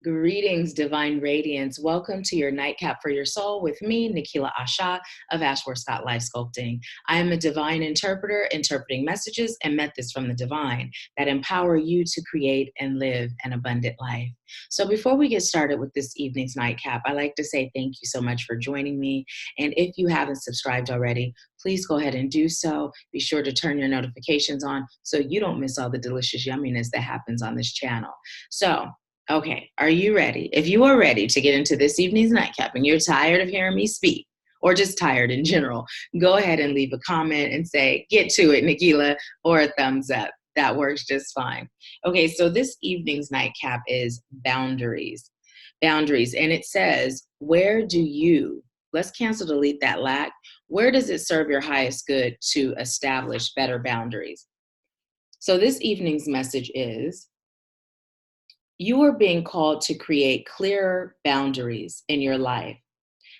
Greetings, Divine Radiance. Welcome to your Nightcap for Your Soul with me, Nahkila Isha of AshworthScott Life Sculpting. I am a divine interpreter, interpreting messages and methods from the divine that empower you to create and live an abundant life. So before we get started with this evening's Nightcap, I'd like to say thank you so much for joining me. And if you haven't subscribed already, please go ahead and do so. Be sure to turn your notifications on so you don't miss all the delicious yumminess that happens on this channel. Okay, are you ready? If you are ready to get into this evening's nightcap and you're tired of hearing me speak, or just tired in general, go ahead and leave a comment and say, get to it, Nahkila, or a thumbs up. That works just fine. Okay, so this evening's nightcap is boundaries. Boundaries, and it says, let's cancel, delete that lack. Where does it serve your highest good to establish better boundaries? So this evening's message is, you are being called to create clearer boundaries in your life.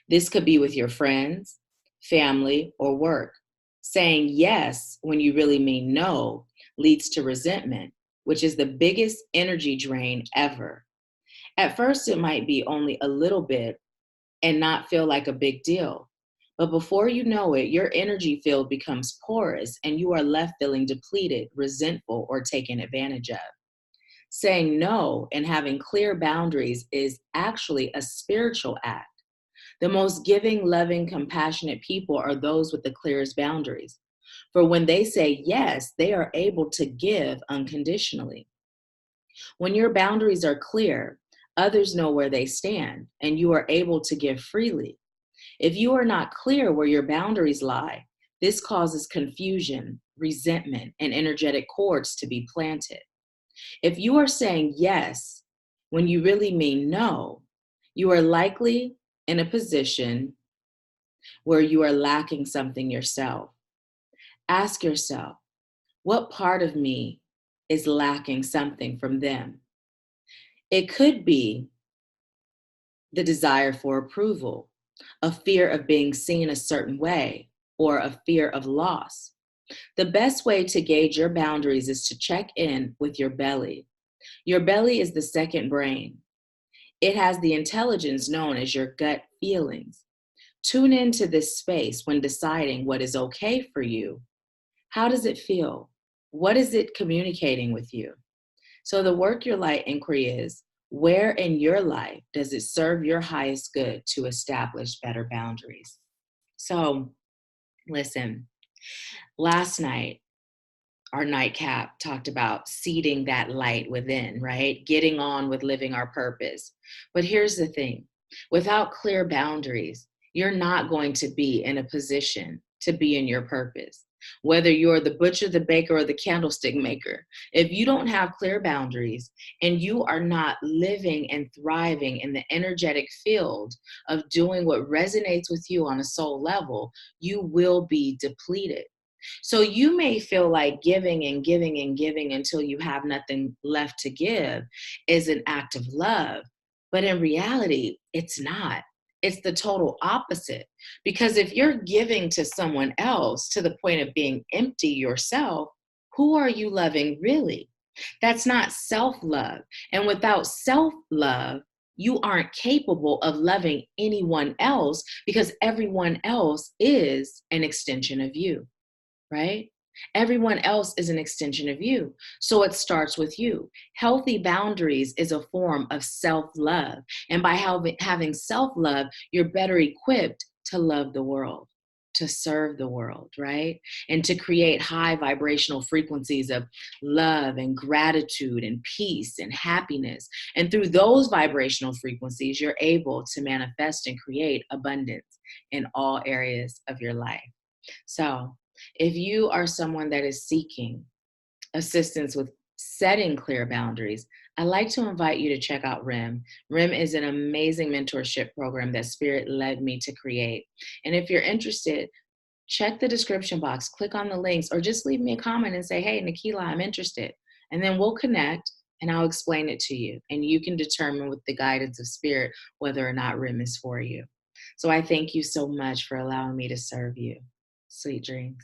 This could be with your friends, family, or work. Saying yes when you really mean no leads to resentment, which is the biggest energy drain ever. At first, it might be only a little bit and not feel like a big deal. But before you know it, your energy field becomes porous and you are left feeling depleted, resentful, or taken advantage of. Saying no and having clear boundaries is actually a spiritual act. The most giving, loving, compassionate people are those with the clearest boundaries. For when they say yes, they are able to give unconditionally. When your boundaries are clear, others know where they stand, and you are able to give freely. If you are not clear where your boundaries lie, this causes confusion, resentment, and energetic cords to be planted. If you are saying yes when you really mean no, you are likely in a position where you are lacking something yourself. Ask yourself, what part of me is lacking something from them? It could be the desire for approval, a fear of being seen a certain way, or a fear of loss. The best way to gauge your boundaries is to check in with your belly. Your belly is the second brain. It has the intelligence known as your gut feelings. Tune into this space when deciding what is okay for you. How does it feel? What is it communicating with you? So the work your light inquiry is, where in your life does it serve your highest good to establish better boundaries? So listen, last night, our nightcap talked about seeding that light within, right? Getting on with living our purpose. But here's the thing, without clear boundaries, you're not going to be in a position to be in your purpose. Whether you're the butcher, the baker, or the candlestick maker, if you don't have clear boundaries and you are not living and thriving in the energetic field of doing what resonates with you on a soul level, you will be depleted. So you may feel like giving and giving and giving until you have nothing left to give is an act of love. But in reality, it's not. It's the total opposite. Because if you're giving to someone else to the point of being empty yourself, who are you loving really? That's not self-love. And without self-love, you aren't capable of loving anyone else because everyone else is an extension of you. Right? Everyone else is an extension of you. So it starts with you. Healthy boundaries is a form of self-love. And by having self-love, you're better equipped to love the world, to serve the world, right? And to create high vibrational frequencies of love and gratitude and peace and happiness. And through those vibrational frequencies, you're able to manifest and create abundance in all areas of your life. So, if you are someone that is seeking assistance with setting clear boundaries, I'd like to invite you to check out RIM. RIM is an amazing mentorship program that Spirit led me to create. And if you're interested, check the description box, click on the links, or just leave me a comment and say, hey, Nahkila, I'm interested. And then we'll connect and I'll explain it to you. And you can determine with the guidance of Spirit whether or not RIM is for you. So I thank you so much for allowing me to serve you. Sweet dreams.